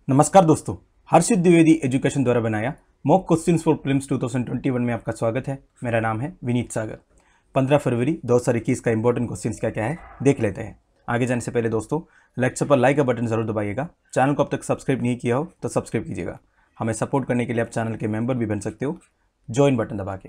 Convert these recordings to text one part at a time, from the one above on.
नमस्कार दोस्तों, हर्षित द्विवेदी एजुकेशन द्वारा बनाया मॉक क्वेश्चंस फॉर प्रीलिम्स 2021 में आपका स्वागत है। मेरा नाम है विनीत सागर। 15 फरवरी 2021 का इंपॉर्टेंट क्वेश्चंस क्या क्या है देख लेते हैं। आगे जाने से पहले दोस्तों लेक्चर पर लाइक का बटन जरूर दबाइएगा। चैनल को अब तक सब्सक्राइब नहीं किया हो तो सब्सक्राइब कीजिएगा। हमें सपोर्ट करने के लिए आप चैनल के मेंबर भी बन सकते हो ज्वाइन बटन दबा के।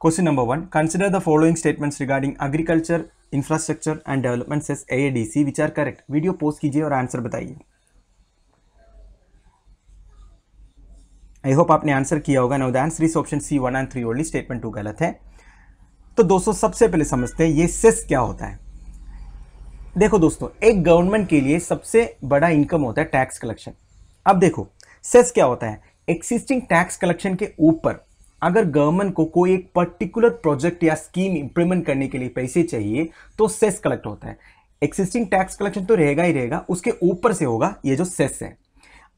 Question number 1, consider the following statements regarding agriculture infrastructure and development cess AADC which are correct. Video post कीजिए और आंसर बताइए। आई होप आपने आंसर किया होगा। Now the answer is option C 1 and 3 only. Statement 2 गलत है। तो दोस्तों सबसे पहले समझते हैं ये सेस क्या होता है। देखो दोस्तों, एक गवर्नमेंट के लिए सबसे बड़ा इनकम होता है टैक्स कलेक्शन। अब देखो सेस क्या होता है, एक्सिस्टिंग टैक्स कलेक्शन के ऊपर अगर गवर्नमेंट को कोई एक पर्टिकुलर प्रोजेक्ट या स्कीम इंप्लीमेंट करने के लिए पैसे चाहिए तो सेस कलेक्ट होता है। एक्सिस्टिंग टैक्स कलेक्शन तो रहेगा ही रहेगा, उसके ऊपर से होगा ये जो सेस है।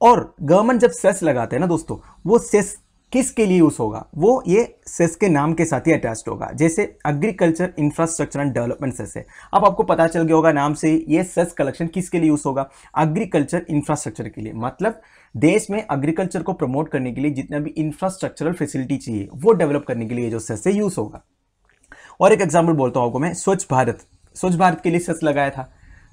और गवर्नमेंट जब सेस लगाते हैं ना दोस्तों, वो सेस किसके लिए यूज होगा, वो ये सेस के नाम के साथ ही अटैच्ड होगा। जैसे agriculture infrastructure and development cess है। अब आपको पता चल गया होगा नाम से ये सेस कलेक्शन किसके लिए यूज होगा, एग्रीकल्चर इंफ्रास्ट्रक्चर के लिए। मतलब देश में एग्रीकल्चर को प्रमोट करने के लिए जितना भी इंफ्रास्ट्रक्चरल फैसिलिटी चाहिए वो डेवलप करने के लिए जो सेस है यूज होगा। और एक एग्जाम्पल बोलता हूं आपको मैं, स्वच्छ भारत के लिए सेस लगाया था।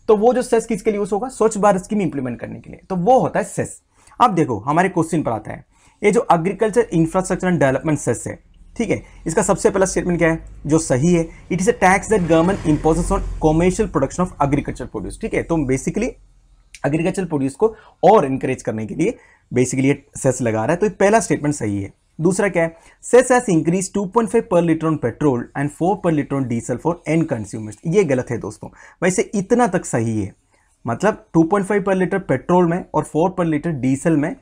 तो वो जो सेस किसके लिए यूज होगा, स्वच्छ भारत स्कीम इंप्लीमेंट करने के लिए, तो वो होता है सेस। अब देखो हमारे क्वेश्चन पर आता है, ये जो agriculture infrastructure and development cess है, ठीक है, इसका सबसे पहला स्टेटमेंट क्या है जो सही है, it is a tax that government imposes on commercial production of agriculture produce. ठीक है, तो बेसिकली एग्रीकल्चर प्रोड्यूस को और इंकरेज करने के लिए बेसिकली ये सेस लगा रहा है, तो पहला स्टेटमेंट सही है। दूसरा क्या है, cess has increase 2.5 per litre on petrol and 4 पर litre on diesel for and consumers. ये गलत है दोस्तों, वैसे इतना तक सही है। मतलब 2.5 पर लीटर पेट्रोल में और 4 पर लीटर डीजल में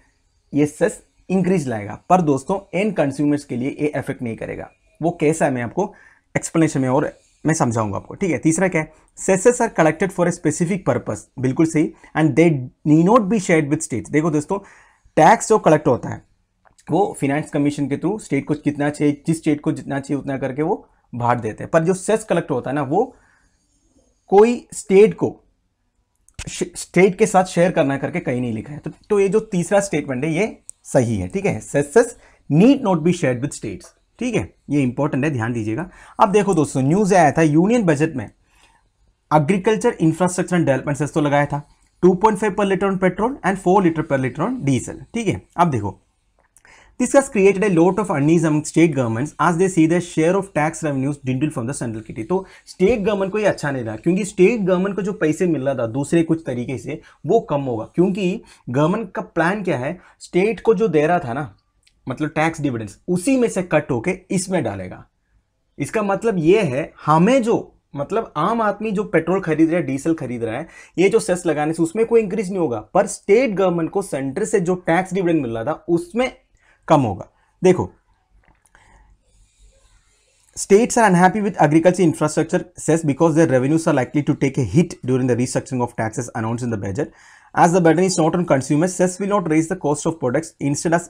ये सेस इंक्रीज लाएगा, पर दोस्तों एंड कंज्यूमर्स के लिए ये इफेक्ट नहीं करेगा। वो कैसा है मैं आपको एक्सप्लेनेशन में और मैं समझाऊंगा आपको। ठीक है, तीसरा क्या है, cesses are collected for a specific purpose. बिल्कुल सही, and they need not be shared with states. देखो दोस्तों, टैक्स जो कलेक्ट होता है वो फाइनेंस कमीशन के थ्रू स्टेट को कितना चाहिए, जिस स्टेट को जितना चाहिए उतना करके वो बांट देते हैं। पर जो सेस कलेक्ट होता है ना, वो कोई स्टेट को स्टेट के साथ शेयर करना करके कहीं नहीं लिखा है। तो ये जो तीसरा स्टेटमेंट है ये सही है। ठीक है, सेसेस need not be shared with states. ठीक है, ये इंपॉर्टेंट है, ध्यान दीजिएगा। अब देखो दोस्तों, न्यूज आया था यूनियन बजट में agriculture infrastructure and development cess तो लगाया था 2.5 per litre on petrol and 4 litre per litre on diesel. ठीक है, अब देखो this has created a lot of unease among state governments as they see their share of tax revenues dwindle from the central kitty। तो state government को ये अच्छा नहीं रहा, क्योंकि स्टेट गवर्नमेंट को जो पैसे मिल रहा था दूसरे कुछ तरीके से वो कम होगा। क्योंकि गवर्नमेंट का प्लान क्या है, स्टेट को जो दे रहा था ना, मतलब टैक्स डिविडेंड्स, उसी में से कट होके इसमें डालेगा। इसका मतलब ये है हमें जो मतलब आम आदमी जो पेट्रोल खरीद रहा है, डीजल खरीद रहा है, ये जो सेस लगाने से उसमें कोई इंक्रीज नहीं होगा, पर स्टेट गवर्नमेंट को सेंटर से जो टैक्स डिविडेंड मिल रहा था उसमें कम होगा। देखो, states are unhappy with agriculture infrastructure cess because their revenues are likely to take a hit during the restructuring of taxes announced in the budget. As the burden is not on consumers, cess will not raise the cost of products. Instead, as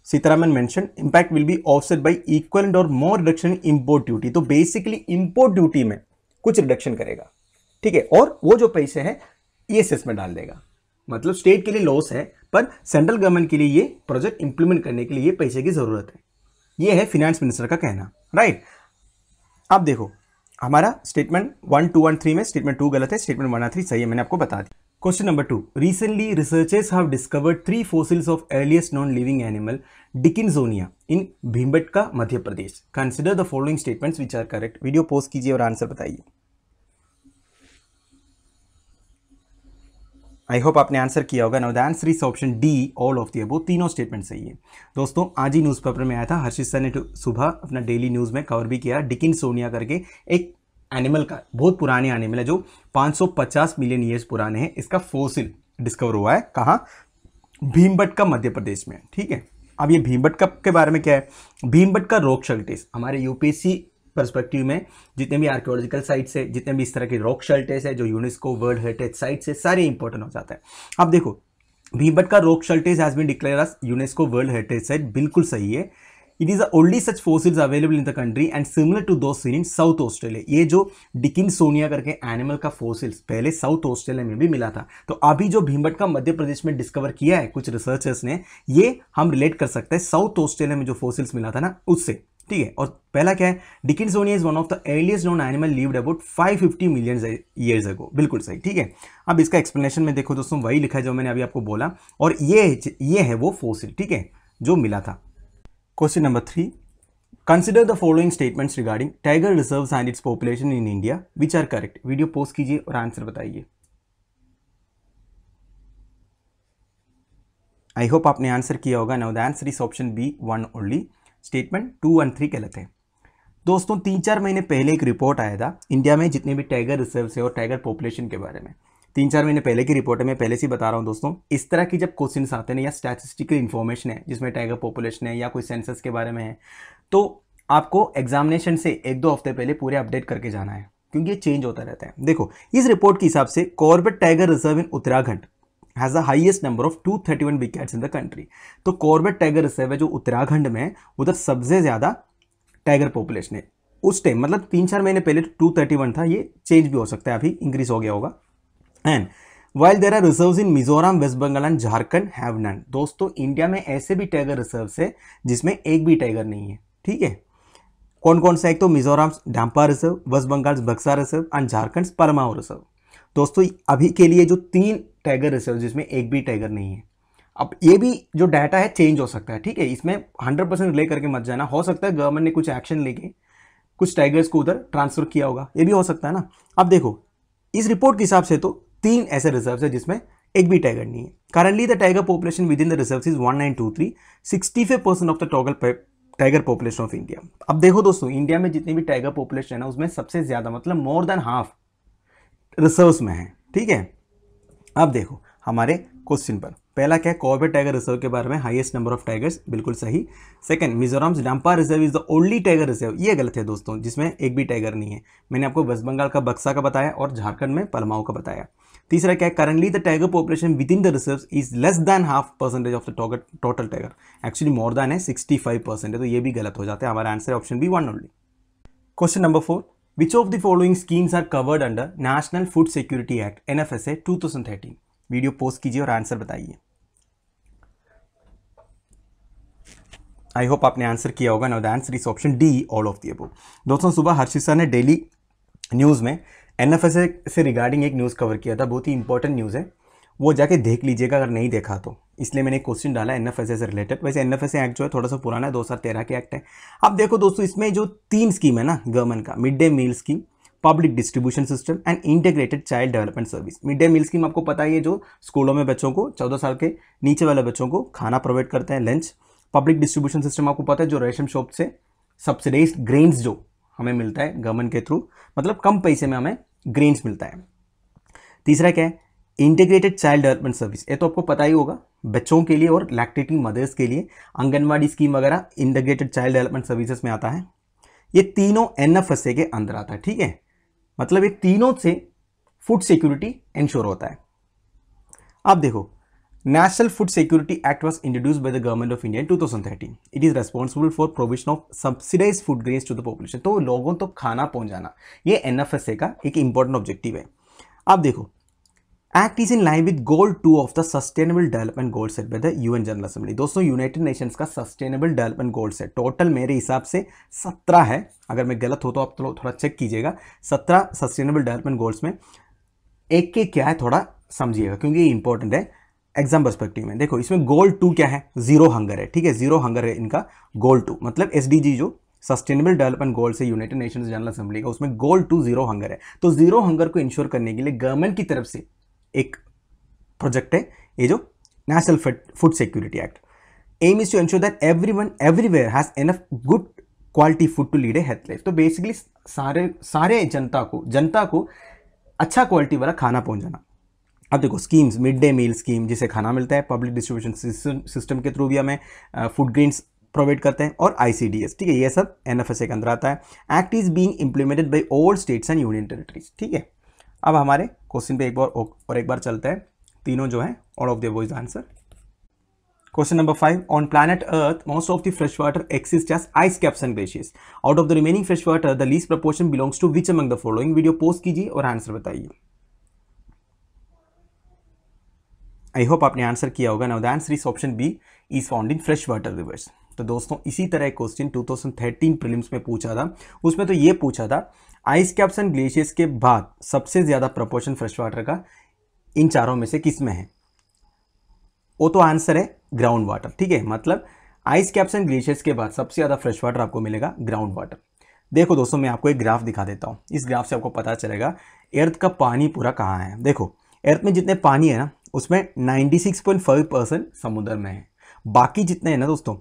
Sitharaman mentioned, impact will be offset by equivalent or more reduction in import duty. तो basically import duty में कुछ reduction करेगा। ठीक है, और वो जो पैसे हैं ये सेस में डाल देगा। मतलब स्टेट के लिए लॉस है, पर सेंट्रल गवर्नमेंट के लिए ये प्रोजेक्ट इंप्लीमेंट करने के लिए ये पैसे की जरूरत है। ये है फिनेंस मिनिस्टर का कहना, राइट। अब देखो हमारा स्टेटमेंट 1, 2 और 3 में स्टेटमेंट 2 गलत है, स्टेटमेंट 1 और 3 सही है, मैंने आपको बता दी। Question number 2, recently researchers have discovered 3 fossils of earliest non living animal Dickinsonia in Bhimbetka Madhya Pradesh. Consider the following statements which are correct. Video post कीजिए और आंसर बताइए। आई होप आपने आंसर किया होगा। Now the answer is option D, all of the above. तीनों statement सही है। दोस्तों आज ही न्यूज़पेपर में आया था, हर्षित सर ने सुबह अपना डेली न्यूज़ में कवर भी किया, डिकिंसोनिया करके एक एनिमल का, बहुत पुराने एनिमल है जो 550 मिलियन ईयर्स पुराने हैं। इसका फोसिल डिस्कवर हुआ है कहाँ, भीमबेटका मध्य प्रदेश में। ठीक है, अब ये भीमबेटका के बारे में क्या है, भीमबेटका रॉक शेल्टर्स हमारे यूपीएससी पर्सपेक्टिव में जितने भी आर्कियोलॉजिकल साइट्स है, जितने भी इस तरह के रॉक शेल्टर्स है जो यूनेस्को वर्ल्ड हेरिटेज साइट्स है, सारे इंपॉर्टेंट हो जाता है। अब देखो Bhimbetka rock shelters has been declared as UNESCO world heritage site, बिल्कुल सही है। It is the only such fossils available in the country and similar to those seen in South Australia. ये जो डिकिंसोनिया करके एनिमल का फॉसिल्स पहले साउथ ऑस्ट्रेलिया में भी मिला था, तो अभी जो भीमबटका मध्य प्रदेश में डिस्कवर किया है कुछ रिसर्चर्स ने, ये हम रिलेट कर सकते हैं साउथ ऑस्ट्रेलिया में जो फॉसिल्स मिला था ना उससे, ठीक है। और पहला क्या है, Dickinsonia is one of the earliest known animal lived about 550 million years ago. बिल्कुल सही, ठीक है। अब इसका एक्सप्लेनेशन में देखो दोस्तों, वही लिखा है जो मैंने अभी आपको बोला, और ये है वो फॉसिल, ठीक है, जो मिला था। Question number 3, consider the following statements regarding tiger reserves and its population in India which are correct. Video pause कीजिए और आंसर बताइए। आई होप आपने आंसर किया होगा। Now the answer is option B 1 only. Statement 2 और 3 गलत है दोस्तों। 3-4 महीने पहले एक रिपोर्ट आया था इंडिया में जितने भी टाइगर रिजर्व्स है और टाइगर पॉपुलेशन के बारे में। 3-4 महीने पहले की रिपोर्ट है, मैं पहले से ही बता रहा हूं दोस्तों। इस तरह की जब क्वेश्चंस आते हैं या स्टैटिस्टिकल इन्फॉर्मेशन है जिसमें टाइगर पॉपुलेशन है या कोई सेंसस के बारे में है, तो आपको एग्जामिनेशन से 1-2 हफ्ते पहले पूरे अपडेट करके जाना है, क्योंकि ये चेंज होता रहता है। देखो इस रिपोर्ट के हिसाब से Corbett tiger reserve in Uttarakhand has the highest number of 231 big cats in the country. तो कॉर्बेट टाइगर रिजर्व है जो उत्तराखंड में, उधर सबसे ज्यादा टाइगर पॉपुलेशन है। उस टाइम मतलब 3-4 महीने पहले 231 था, ये चेंज भी हो सकता है, अभी इंक्रीज हो गया होगा। And while there are reserves in Mizoram, west Bengal and Jharkhand have none. दोस्तों इंडिया में ऐसे भी टाइगर रिजर्व्स है जिसमें एक भी टाइगर नहीं है, ठीक है। कौन कौन सा? एक तो मिजोरम डांपा रिजर्व, वेस्ट बंगाल बक्सा रिजर्व एंड झारखंड परमाओ रिजर्व। दोस्तों अभी के लिए जो 3 टाइगर रिजर्व जिसमें एक भी टाइगर नहीं है। अब ये भी जो डाटा है चेंज हो सकता है, ठीक है, इसमें 100% रिले करके मत जाना। हो सकता है गवर्नमेंट ने कुछ एक्शन लेके कुछ टाइगर्स को उधर ट्रांसफर किया होगा, ये भी हो सकता है ना। अब देखो इस रिपोर्ट के हिसाब से तो 3 ऐसे रिजर्व है जिसमें एक भी टाइगर नहीं है। Currently the tiger population with in the reserve is 1923, 65% of the total tiger population of India. अब देखो दोस्तों इंडिया में जितनी भी टाइगर पॉपुलेशन है ना उसमें सबसे ज्यादा मतलब मोर देन हाफ रिजर्व्स में है, ठीक है। अब देखो हमारे क्वेश्चन पर पहला क्या है, कॉर्बेट टाइगर रिजर्व के बारे में, हाईएस्ट नंबर ऑफ टाइगर्स, बिल्कुल सही। Second, Mizoram Dampa reserve is the only tiger reserve, ये गलत है दोस्तों, जिसमें एक भी टाइगर नहीं है। मैंने आपको वेस्ट बंगाल का बक्सा का बताया और झारखंड में पलमाओ का बताया। तीसरा क्या है, currently the tiger population with in the reserve is less than half percentage of the total tiger, actually more than है 65% है, तो ये भी गलत हो जाता है। हमारा answer option B 1 only. Question number 4, which of the following schemes are covered under national food security act NFSA 2013। Video post कीजिए और आंसर बताइए। आई होप आपने आंसर किया होगा। Now the answer is option D, all of the above. दोस्तों सुबह हर्षित sir ने daily news में NFSA से रिगार्डिंग एक न्यूज़ कवर किया था, बहुत ही इंपॉर्टेंट न्यूज़ है, वो जाके देख लीजिएगा अगर नहीं देखा तो। इसलिए मैंने एक क्वेश्चन डाला NFSA से रिलेटेड। वैसे NFSA एक्ट जो है थोड़ा सा पुराना है, 2013 के एक्ट है। अब देखो दोस्तों इसमें जो 3 स्कीम है ना गवर्नमेंट का, mid day meal scheme, public distribution system and integrated child development service. Mid day meal scheme आपको पता ही है, जो स्कूलों में बच्चों को 14 साल के नीचे वाले बच्चों को खाना प्रोवाइड करते हैं, लंच। पब्लिक डिस्ट्रीब्यूशन सिस्टम आपको पता है, जो रेशन शॉप से सब्सिडाइज्ड ग्रेन्स जो हमें मिलता है गवर्नमेंट के थ्रू, मतलब कम पैसे में हमें ग्रेन्स मिलता है। तीसरा क्या है, इंटीग्रेटेड चाइल्ड डेवलपमेंट सर्विस, ये तो आपको पता ही होगा, बच्चों के लिए और लैक्टेटिंग मदर्स के लिए आंगनवाड़ी स्कीम वगैरह इंटीग्रेटेड चाइल्ड डेवलपमेंट सर्विसेज में आता है। ये तीनों NFSA के अंदर आता है, ठीक है, मतलब ये तीनों से फूड सिक्योरिटी इंश्योर होता है। अब देखो national food security act was introduced by the government of India in 2013। It is responsible for provision of subsidised food grains to the population. तो लोगों तक खाना पहुंचाना, ये NFSA का एक इंपॉर्टेंट ऑब्जेक्टिव है। अब देखो act is in line with goal 2 of the sustainable development goal set by the UN general assembly. दोस्तों यूनाइटेड नेशंस का sustainable development goal set total मेरे हिसाब से 17 है, अगर मैं गलत हो तो आप थोड़ा चेक कीजिएगा। 17 सस्टेनेबल डेवलपमेंट गोल्स में एक के क्या है थोड़ा समझिएगा, क्योंकि ये इंपॉर्टेंट है एग्जाम पर्सपेक्टिव में। देखो इसमें गोल 2 क्या है, जीरो हंगर है, ठीक है, जीरो हंगर है इनका गोल 2, मतलब SDG जो सस्टेनेबल डेवलपमेंट गोल्स है यूनाइटेड नेशंस जनरल असेंबली का, उसमें गोल 2 जीरो हंगर है। तो जीरो हंगर को इंश्योर करने के लिए गवर्नमेंट की तरफ से एक प्रोजेक्ट है ये जो national food security act. Aim is to ensure that everyone everywhere has enough good quality food to lead a health life. तो बेसिकली सारे जनता को अच्छा क्वालिटी वाला खाना पहुंचाना। अब देखो schemes, mid day meal scheme जिसे खाना मिलता है, पब्लिक डिस्ट्रीब्यूशन सिस्टम के थ्रू भी हमें फूड ग्रेन्स प्रोवाइड करते हैं, और ICDS, ठीक है, ये सब NFSA के अंदर आता है। Act is being implemented by all states and union territories, ठीक है। अब हमारे क्वेश्चन पे एक बार चलते हैं, तीनों जो है all of the above is answer. Question number 5. On planet Earth, most of the fresh water exists as ice caps and glaciers. Out of the remaining fresh water, the least proportion belongs to which among the following? Video post कीजिए और answer बताइए. I hope आपने answer किया होगा. Now the answer is option B, is found in fresh water rivers. तो दोस्तों इसी तरह एक क्वेश्चन 2013 प्रीलिम्स में पूछा था. उसमें तो ये पूछा था आइस कैप्स एंड ग्लेशियर्स के बाद सबसे ज्यादा प्रपोर्शन फ्रेश वाटर का इन चारों में से किस में है? वो तो आंसर है ग्राउंड वाटर. ठीक है, मतलब आइस कैप्स एंड ग्लेशियर्स के बाद सबसे ज्यादा फ्रेश वाटर आपको मिलेगा ग्राउंड वाटर. देखो दोस्तों, मैं आपको एक ग्राफ दिखा देता हूं. इस ग्राफ से आपको पता चलेगा अर्थ का पानी पूरा कहाँ है. देखो, अर्थ में जितने पानी है ना, उसमें 96.5% समुद्र में है. बाकी जितने हैं ना दोस्तों,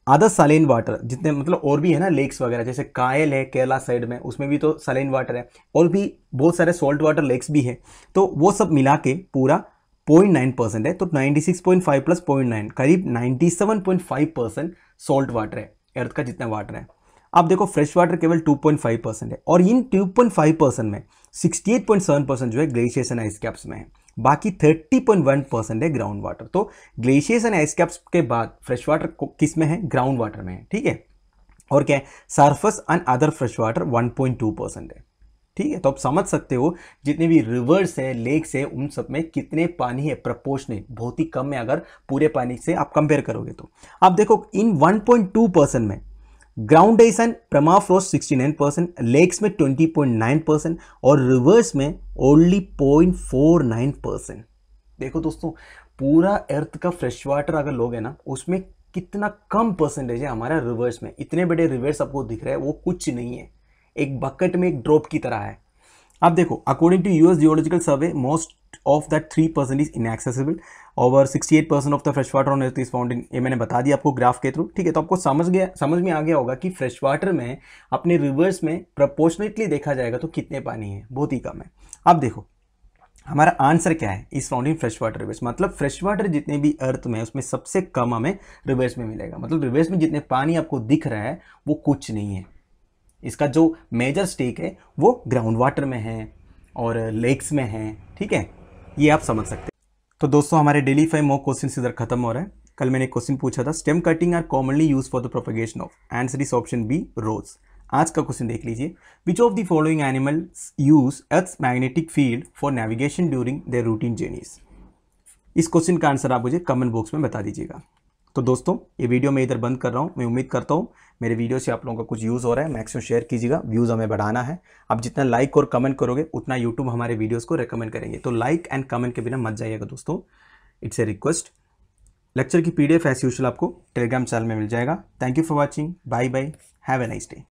अदर सलाइन वाटर जितने, मतलब और भी है ना, लेक्स वगैरह, जैसे कायल है केरला साइड में, उसमें भी तो सलाइन वाटर है, और भी बहुत सारे सॉल्ट वाटर लेक्स भी है. तो वो सब मिला के पूरा 0.9% है. तो 96.5 प्लस 0.9 करीब 97.5% सॉल्ट वाटर है अर्थ का जितना वाटर है. अब देखो, फ्रेश वाटर केवल 2.5% है, और इन 2.5% में 68.7% जो है ग्लेशियर्स एंड आइस कैप्स में है. बाकी 30.1% है ग्राउंड वाटर. तो ग्लेशियर्स एंड आइस कैप्स के बाद फ्रेश वाटर किस में है? ग्राउंड वाटर में है. ठीक है, और क्या है? Surface and other fresh water 1.2% है. ठीक है, तो आप समझ सकते हो जितने भी रिवर्स है, लेक्स है, उन सब में कितने पानी है, प्रपोर्शनल बहुत ही कम है अगर पूरे पानी से आप कंपेयर करोगे तो. आप देखो, इन 1.2% में ground ice and permafrost 69%, lakes में 20.9% और रिवर्स में ओनली 0.49%. देखो दोस्तों, पूरा अर्थ का फ्रेश वाटर अगर लोगे ना, उसमें कितना कम परसेंटेज है हमारा रिवर्स में. इतने बड़े रिवर्स आपको दिख रहे हैं, वो कुछ नहीं है, एक बकेट में एक ड्रॉप की तरह है. अब देखो, according to US geological survey, most of that 3% is inaccessible. Over 68% of the fresh water on earth is found in, ये मैंने बता दिया आपको ग्राफ के थ्रू. ठीक है, तो आपको समझ में आ गया होगा कि फ्रेश वाटर में अपने रिवर्स में प्रोपोर्शनेटली देखा जाएगा तो कितने पानी है, बहुत ही कम है. अब देखो, हमारा आंसर क्या है? Is found in fresh water reverse. मतलब फ्रेश वाटर जितने भी अर्थ में है, उसमें सबसे कम हमें रिवर्स में मिलेगा. मतलब रिवर्स में जितने पानी आपको दिख रहा है वो कुछ नहीं है. इसका जो मेजर स्टेक है वो ग्राउंड वाटर में है और लेक्स में है. ठीक है, ये आप समझ सकते हैं. तो दोस्तों, हमारे डेली 5 मॉक क्वेश्चन इधर खत्म हो रहा है. कल मैंने एक क्वेश्चन पूछा था, stem cutting are commonly use for the propagation of. Answer is option B, rose. आज का क्वेश्चन देख लीजिए. Which of the following animals use earth's magnetic field for navigation during their routine journeys. इस question का answer आप मुझे comment box में बता दीजिएगा. तो दोस्तों, ये वीडियो मैं इधर बंद कर रहा हूँ. मैं उम्मीद करता हूँ मेरे वीडियो से आप लोगों का कुछ यूज़ हो रहा है. मैक्सिमम शेयर कीजिएगा, व्यूज़ हमें बढ़ाना है. आप जितना लाइक और कमेंट करोगे उतना यूट्यूब हमारे वीडियोस को रेकमेंड करेंगे. तो लाइक एंड कमेंट के बिना मत जाइएगा दोस्तों, इट्स ए रिक्वेस्ट. लेक्चर की PDF एज यूजुअल आपको टेलीग्राम चैनल में मिल जाएगा. Thank you for watching. Bye bye, have a nice day.